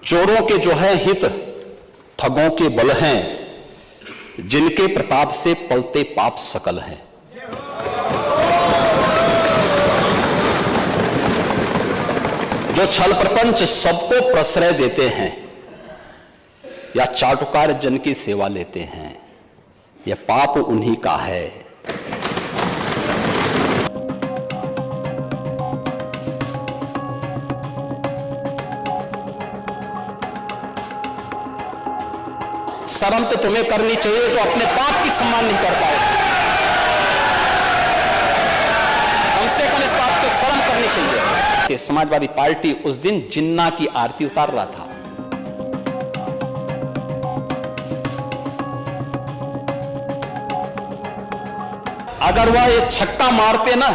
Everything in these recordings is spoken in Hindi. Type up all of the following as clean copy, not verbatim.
चोरों के जो है हित ठगों के बल हैं, जिनके प्रताप से पलते पाप सकल हैं। जो छल प्रपंच सबको प्रश्रय देते हैं, या चाटुकार जन की सेवा लेते हैं, यह पाप उन्हीं का है। शर्म तो तुम्हें करनी चाहिए जो अपने पाप की सम्मान नहीं कर पाए। कम से कम इस बात को शर्म करनी चाहिए। समाजवादी पार्टी उस दिन जिन्ना की आरती उतार रहा था। अगर वह ये छक्का मारते ना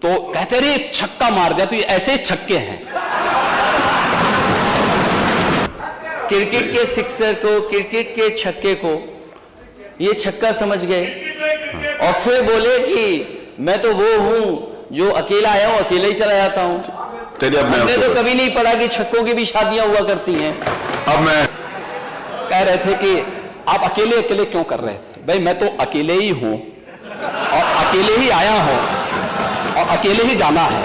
तो कहते रहे छक्का मार दिया, तो ये ऐसे ही छक्के हैं। क्रिकेट के सिक्सर को, क्रिकेट के छक्के को ये छक्का समझ गए और फिर बोले कि मैं तो वो हूं जो अकेला आया हूं, अकेले ही चला जाता हूं। हमने तो कभी नहीं पढ़ा कि छक्कों की भी शादियां हुआ करती हैं। अब मैं कह रहे थे कि आप अकेले अकेले क्यों कर रहे थे? भाई मैं तो अकेले ही हूं और अकेले ही आया हूं और अकेले ही जाना है।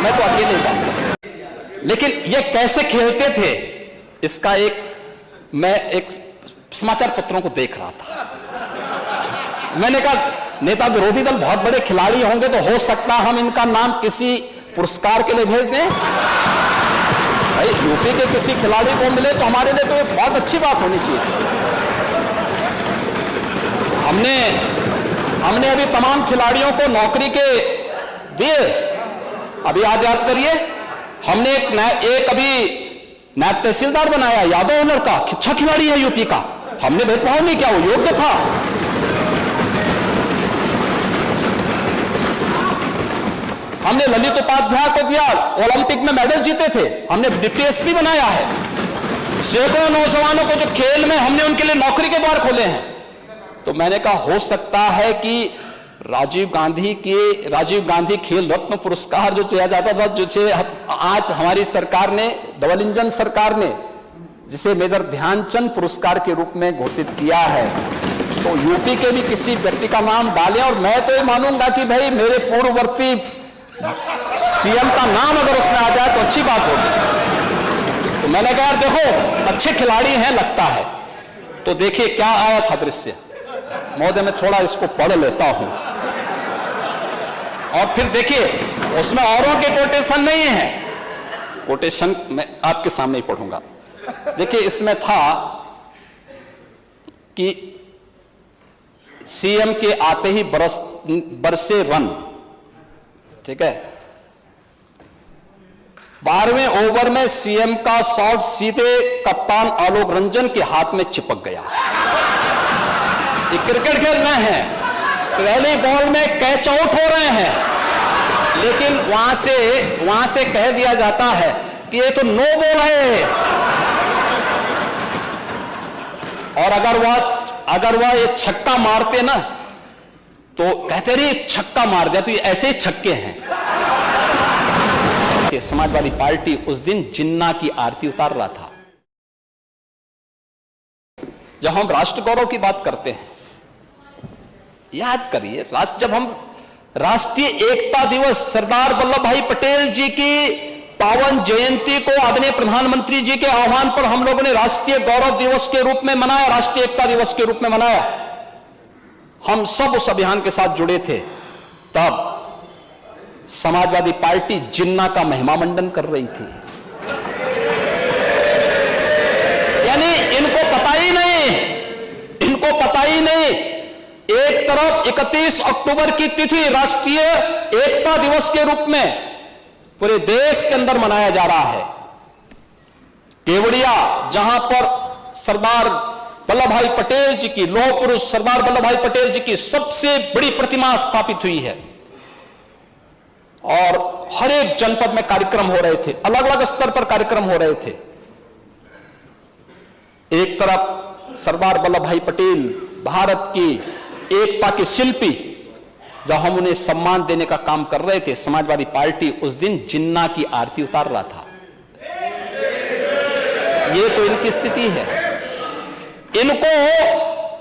मैं तो अकेले ही जाऊंगा। लेकिन ये कैसे खेलते थे, इसका मैं एक समाचार पत्रों को देख रहा था। मैंने कहा नेता विरोधी दल बहुत बड़े खिलाड़ी होंगे, तो हो सकता हम इनका नाम किसी पुरस्कार के लिए भेज दें। भाई यूपी के किसी खिलाड़ी को मिले तो हमारे लिए तो ये बहुत अच्छी बात होनी चाहिए। हमने अभी तमाम खिलाड़ियों को नौकरी के दिए। अभी याद करिए, हमने एक अभी नायब तहसीलदार बनाया, यादव हुनर का, अच्छा खिलाड़ी है यूपी का। हमने भेदभाव नहीं किया, वो योग्य था। हमने ललित उपाध्याय को दिया, ओलंपिक में मेडल जीते थे। हमने डिप्टी एसपी बनाया है। सैकड़ों नौजवानों को जो खेल में हमने उनके लिए नौकरी के द्वार खोले हैं। तो मैंने कहा हो सकता है कि राजीव गांधी खेल रत्न पुरस्कार जो दिया जाता था, जो आज हमारी सरकार ने, डबल इंजन सरकार ने जिसे मेजर ध्यानचंद पुरस्कार के रूप में घोषित किया है, तो यूपी के भी किसी व्यक्ति का नाम डालें। और मैं तो ये मानूंगा कि भाई मेरे पूर्ववर्ती सीएम का नाम अगर उसमें आ जाए तो अच्छी बात होगी। तो मैंने कहा देखो अच्छे खिलाड़ी हैं लगता है। तो देखिए क्या आया था दृश्य। महोदय मैं थोड़ा इसको पढ़ लेता हूं और फिर देखिए उसमें औरों के कोटेशन नहीं है। कोटेशन मैं आपके सामने ही पढ़ूंगा। देखिए इसमें था कि सीएम के आते ही बरसे रन, ठीक है। 12वें ओवर में सीएम का शॉट सीधे कप्तान आलोक रंजन के हाथ में चिपक गया। ये क्रिकेट खेल रहे हैं, पहली बॉल में कैच आउट हो रहे हैं, लेकिन वहां से कह दिया जाता है कि ये तो नो बॉल है। और अगर वह ये छक्का मारते ना तो कहते रहे छक्का मार दिया, तो ये ऐसे ही छक्के हैं। समाजवादी पार्टी उस दिन जिन्ना की आरती उतार रहा था। जब हम राष्ट्र गौरव की बात करते हैं, याद करिए जब हम राष्ट्रीय एकता दिवस, सरदार वल्लभ भाई पटेल जी की पावन जयंती को आदरणीय प्रधानमंत्री जी के आह्वान पर हम लोगों ने राष्ट्रीय गौरव दिवस के रूप में मनाया, राष्ट्रीय एकता दिवस के रूप में मनाया। हम सब उस अभियान के साथ जुड़े थे। तब समाजवादी पार्टी जिन्ना का महिमा मंडन कर रही थी। यानी इनको पता ही नहीं। एक तरफ 31 अक्टूबर की तिथि राष्ट्रीय एकता दिवस के रूप में पूरे देश के अंदर मनाया जा रहा है। केवड़िया जहां पर सरदार वल्लभ भाई पटेल जी की, लौह पुरुष सरदार वल्लभ भाई पटेल जी की सबसे बड़ी प्रतिमा स्थापित हुई है, और हर एक जनपद में कार्यक्रम हो रहे थे, अलग अलग स्तर पर कार्यक्रम हो रहे थे। एक तरफ सरदार वल्लभ भाई पटेल भारत की एकता के शिल्पी, जब हम उन्हें सम्मान देने का काम कर रहे थे, समाजवादी पार्टी उस दिन जिन्ना की आरती उतार रहा था। ये तो इनकी स्थिति है। इनको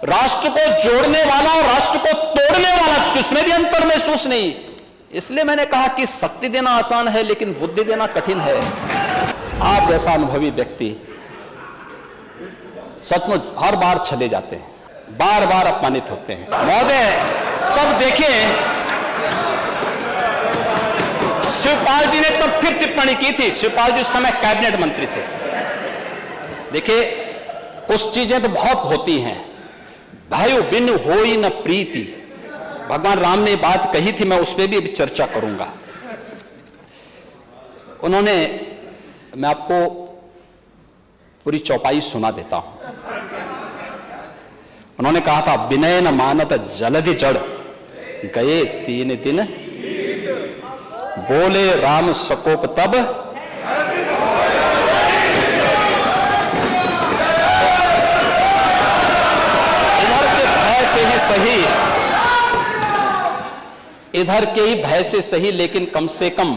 राष्ट्र को जोड़ने वाला और राष्ट्र को तोड़ने वाला किसमें भी अंतर महसूस नहीं। इसलिए मैंने कहा कि शक्ति देना आसान है लेकिन बुद्धि देना कठिन है। आप जैसा अनुभवी व्यक्ति सचमुच हर बार चले जाते हैं, बार बार अपमानित होते हैं। महोदय, तब देखें शिवपाल जी ने तब फिर टिप्पणी की थी। शिवपाल जी उस समय कैबिनेट मंत्री थे। देखिए, कुछ चीजें तो बहुत होती हैं। भाइयों, बिन होई न प्रीति, भगवान राम ने बात कही थी, मैं उस पर भी अभी चर्चा करूंगा। उन्होंने, मैं आपको पूरी चौपाई सुना देता हूं। उन्होंने कहा था, विनय न मानत जलधि जड़, गए 3 दिन, बोले राम सकोप तब, इधर के भय से ही सही, इधर के ही भय से सही, लेकिन कम से कम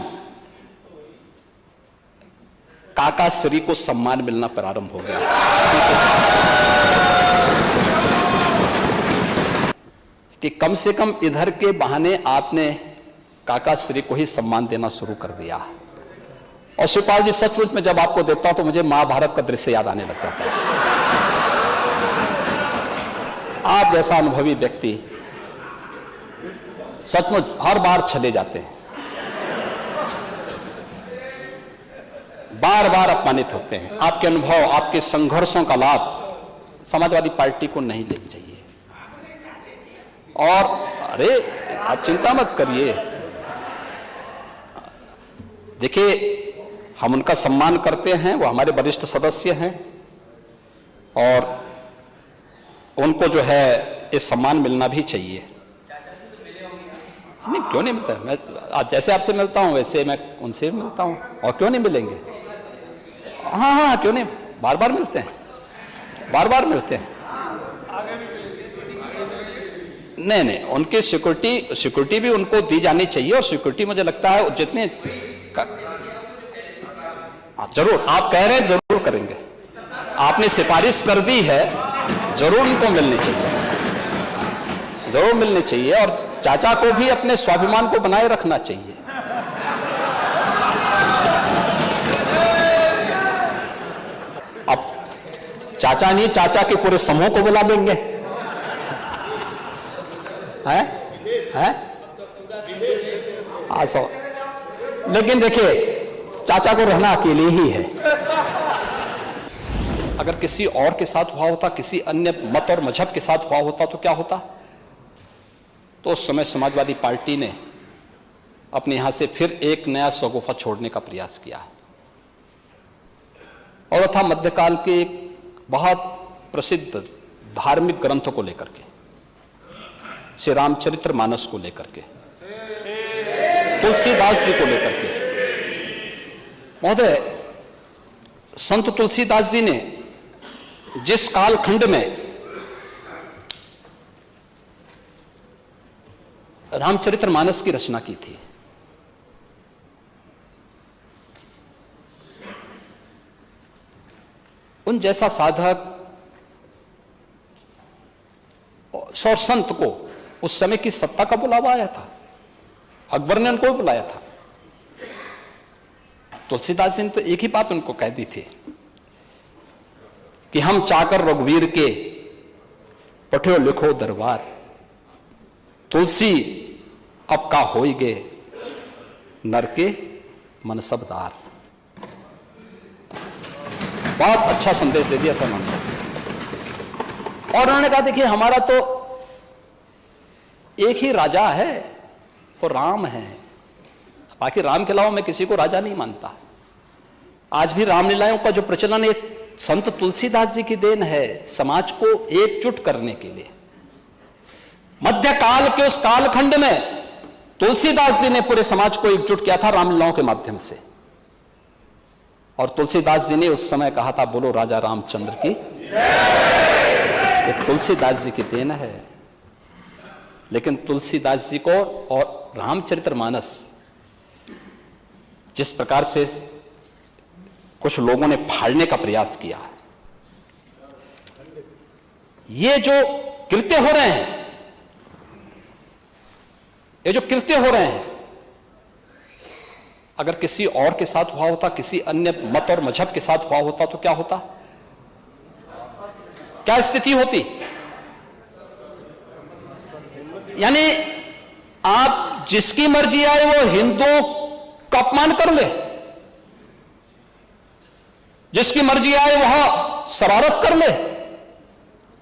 काका श्री को सम्मान मिलना प्रारंभ हो गया कि कम से कम इधर के बहाने आपने काका श्री को ही सम्मान देना शुरू कर दिया। और शिवपाल जी, सचमुच में जब आपको देखता हूं तो मुझे महाभारत का दृश्य याद आने लग जाता है। आप जैसा अनुभवी व्यक्ति सचमुच हर बार चले जाते हैं, बार बार अपमानित होते हैं। आपके अनुभव, आपके संघर्षों का लाभ समाजवादी पार्टी को नहीं लेना चाहिए। और अरे, आप चिंता मत करिए, देखिए, हम उनका सम्मान करते हैं, वो हमारे वरिष्ठ सदस्य हैं और उनको जो है ये सम्मान मिलना भी चाहिए। नहीं, क्यों नहीं मिलता? मैं आज जैसे आपसे मिलता हूं वैसे मैं उनसे भी मिलता हूं, और क्यों नहीं मिलेंगे? हाँ, क्यों नहीं, बार बार मिलते हैं, बार बार मिलते हैं। नहीं, उनकी सिक्योरिटी भी उनको दी जानी चाहिए। और सिक्योरिटी मुझे लगता है जितने जरूर आप कह रहे हैं, जरूर करेंगे। आपने सिफारिश कर दी है, जरूर उनको मिलनी चाहिए, जरूर मिलनी चाहिए। और चाचा को भी अपने स्वाभिमान को बनाए रखना चाहिए। अब चाचा नहीं, चाचा के पूरे समूह को बुला लेंगे, है? लेकिन देखिए, चाचा को रहना अकेले ही है। अगर किसी और के साथ हुआ होता, किसी अन्य मत और मजहब के साथ हुआ होता तो क्या होता? तो उस समय समाजवादी पार्टी ने अपने यहां से फिर एक नया शगुफा छोड़ने का प्रयास किया। और था मध्यकाल के एक बहुत प्रसिद्ध धार्मिक ग्रंथों को लेकर के, श्री रामचरित्र मानस को लेकर के, तुलसीदास जी को लेकर के। महोदय, संत तुलसीदास जी ने जिस कालखंड में रामचरित्र मानस की रचना की थी, उन जैसा साधक और संत को उस समय की सत्ता का बुलावा आया था। अकबर ने उनको बुलाया था। तुलसीदास जी ने तो एक ही बात उनको कह दी थी कि हम चाकर रघुवीर के पठो लिखो दरबार, तुलसी अब का होई गे नर के मन सबदार। बहुत अच्छा संदेश दे दिया था उन्होंने। और उन्होंने कहा, देखिए, हमारा तो एक ही राजा है, वो राम है। बाकी राम के अलावा मैं किसी को राजा नहीं मानता। आज भी रामलीलाओं का जो प्रचलन है, संत तुलसीदास जी की देन है, समाज को एकजुट करने के लिए। मध्यकाल के उस कालखंड में तुलसीदास जी ने पूरे समाज को एकजुट किया था रामलीलाओं के माध्यम से। और तुलसीदास जी ने उस समय कहा था, बोलो राजा रामचंद्र की। ये तुलसीदास जी की देन है। लेकिन तुलसीदास जी को और रामचरितमानस जिस प्रकार से कुछ लोगों ने फाड़ने का प्रयास किया, ये जो कृत्य हो रहे हैं, ये जो कृत्य हो रहे हैं, अगर किसी और के साथ हुआ होता, किसी अन्य मत और मजहब के साथ हुआ होता तो क्या होता, क्या स्थिति होती? यानी आप जिसकी मर्जी आए वो हिंदुओं का अपमान कर ले, जिसकी मर्जी आए वह शरारत कर ले,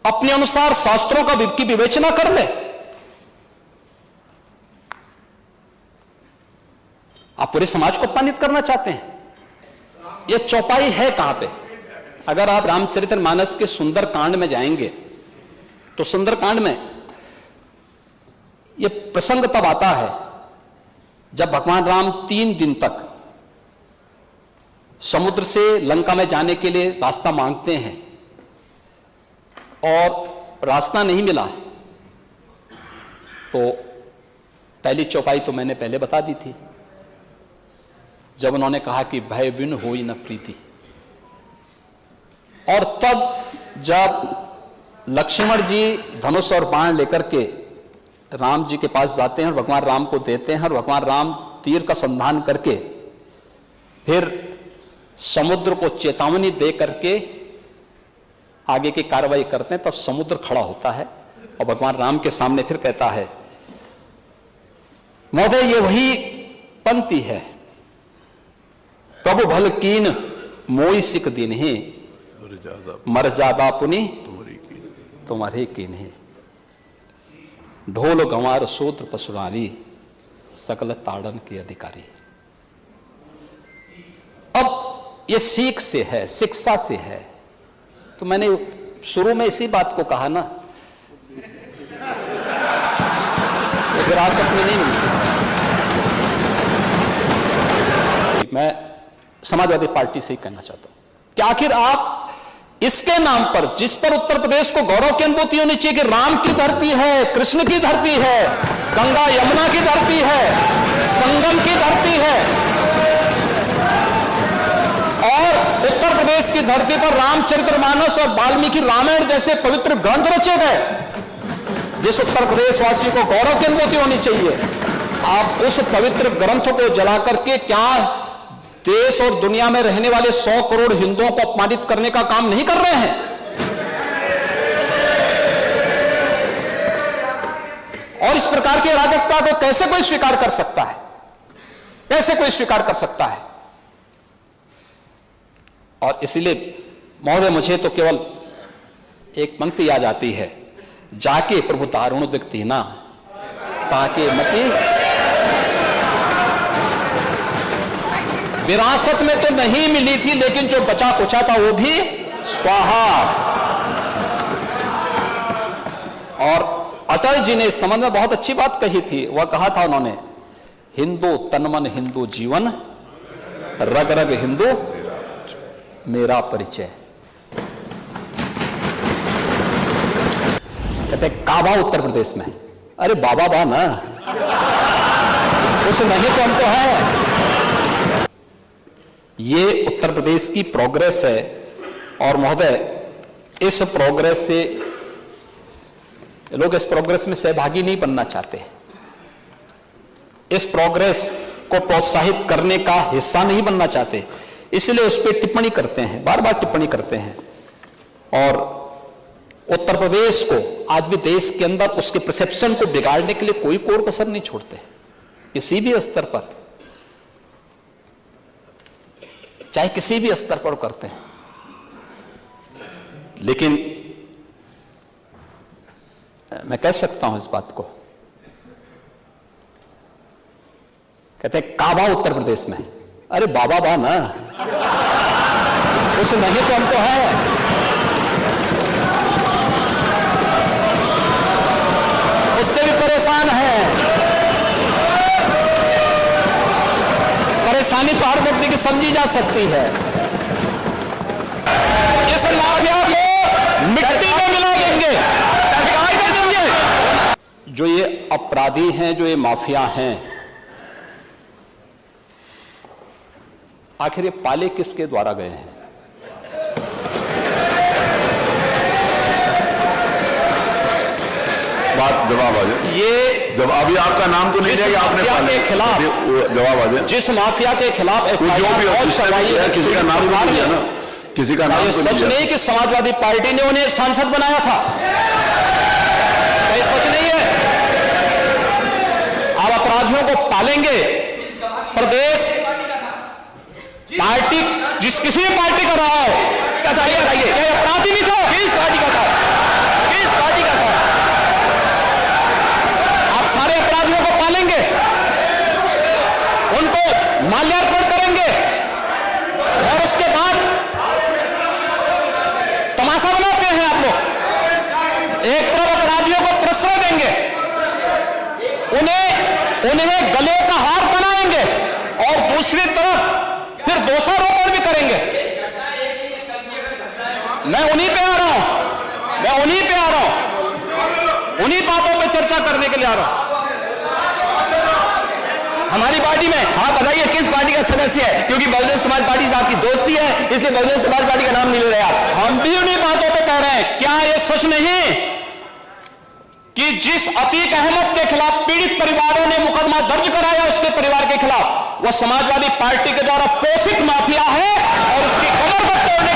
अपने अनुसार शास्त्रों की विवेचना कर ले। आप पूरे समाज को अपमानित करना चाहते हैं। यह चौपाई है कहां पे? अगर आप रामचरितमानस के सुंदरकांड में जाएंगे तो सुंदरकांड में यह प्रसंग तब आता है जब भगवान राम 3 दिन तक समुद्र से लंका में जाने के लिए रास्ता मांगते हैं और रास्ता नहीं मिला। तो पहली चौपाई तो मैंने पहले बता दी थी, जब उन्होंने कहा कि भय बिन होई न प्रीति। और तब जब लक्ष्मण जी धनुष और बाण लेकर के राम जी के पास जाते हैं और भगवान राम को देते हैं और भगवान राम तीर का संधान करके फिर समुद्र को चेतावनी दे करके आगे की कार्रवाई करते हैं, तब समुद्र खड़ा होता है और भगवान राम के सामने फिर कहता है, महोदय ये वही पंक्ति है, प्रभु भल कीन मोई सिक दिन ही मर्यादा पुनि तुम्हारे कीन ही, ढोल गंवार सूत्र पशुरानी सकल ताड़न के अधिकारी। अब ये सीख से है, शिक्षा से है। तो मैंने शुरू में इसी बात को कहा ना, विरासत में नहीं मिलती। मैं समाजवादी पार्टी से ही कहना चाहता हूं कि आखिर आप इसके नाम पर, जिस पर उत्तर प्रदेश को गौरव की अनुभूति होनी चाहिए कि राम की धरती है, कृष्ण की धरती है, गंगा यमुना की धरती है, संगम की धरती है, और उत्तर प्रदेश की धरती पर रामचरितमानस और वाल्मीकि रामायण जैसे पवित्र ग्रंथ रचे गए, जिस उत्तर प्रदेश वासियों को गौरव की अनुभूति होनी चाहिए, आप उस पवित्र ग्रंथ को जला करके क्या देश और दुनिया में रहने वाले 100 करोड़ हिंदुओं को अपमानित करने का काम नहीं कर रहे हैं? और इस प्रकार की अराजकता को कैसे कोई स्वीकार कर सकता है? कैसे कोई स्वीकार कर सकता है? और इसलिए महोदय मुझे तो केवल एक पंक्ति याद आती है, जाके प्रभु दारुण दिखती ना ताके मती। विरासत में तो नहीं मिली थी, लेकिन जो बचा कुचा था वो भी स्वाहा। और अटल जी ने इस संबंध में बहुत अच्छी बात कही थी। वह कहा था उन्होंने, हिंदू तनमन हिंदू जीवन, रग रग हिंदू मेरा परिचय। कहते काबा उत्तर प्रदेश में, अरे बाबा बा ना, कुछ नहीं तो हमको है। ये उत्तर प्रदेश की प्रोग्रेस है और महोदय इस प्रोग्रेस से लोग इस प्रोग्रेस में सहभागी नहीं बनना चाहते, इस प्रोग्रेस को प्रोत्साहित करने का हिस्सा नहीं बनना चाहते, इसलिए उस पर टिप्पणी करते हैं, बार बार टिप्पणी करते हैं। और उत्तर प्रदेश को आज भी देश के अंदर उसके परसेप्शन को बिगाड़ने के लिए कोई कोर कसर नहीं छोड़ते, किसी भी स्तर पर, चाहे किसी भी स्तर पर करते हैं। लेकिन मैं कह सकता हूं इस बात को, कहते हैं काबा उत्तर प्रदेश में, अरे बाबा बा ना, कुछ नहीं तो हमको है। उससे भी परेशान है। परेशानी तो हर व्यक्ति की समझी जा सकती है। इस नायाब को मिट्टी में मिला देंगे, सरकार के देंगे। जो ये अपराधी हैं, जो ये माफिया हैं, आखिर ये पाले किसके द्वारा गए हैं? बात जवाब आ जाए। ये जब अभी आपका नाम तो नहीं जिस लिया कि आपने माफिया पाला। के खिलाफ- अभी वो जवाब आ जाए। जिस माफिया के खिलाफ वो जो भी हो, जिसने भी किया, किसी का नाम तो नहीं लिया ना, किसी का नाम ये तो सच नहीं लिया। नहीं कि समाजवादी पार्टी ने उन्हें सांसद बनाया था, ये सच नहीं है। आप अपराधियों को पालेंगे, प्रदेश पार्टी जिस किसी भी पार्टी का रहा हो, बताइए क्या ये अपराधी नहीं था? किस पार्टी का था? किस पार्टी का था? आप सारे अपराधियों को पालेंगे, उनको माल्यार्पण करेंगे और उसके बाद तमाशा बनाते हैं आप लोग। एक तरफ अपराधियों को प्रश्रय देंगे, उन्हें गले का हार बनाएंगे और दूसरी तरफ फिर दोषारोपण भी करेंगे। मैं उन्हीं पे आ रहा हूं, उन्हीं बातों पे चर्चा करने के लिए आ रहा हूं। हमारी पार्टी में आप बताइए किस पार्टी का सदस्य है? क्योंकि बहुजन समाज पार्टी से आपकी दोस्ती है, इसलिए बहुजन समाज पार्टी का नाम नहीं ले रहे आप। हम भी उन्हीं बातों पे कह रहे हैं। क्या यह सच नहीं कि जिस अतीक अहमद के खिलाफ पीड़ित परिवारों ने मुकदमा दर्ज कराया, उसके परिवार के खिलाफ, वह समाजवादी पार्टी के द्वारा पोषित माफिया है और उसकी कमर पर तोड़ने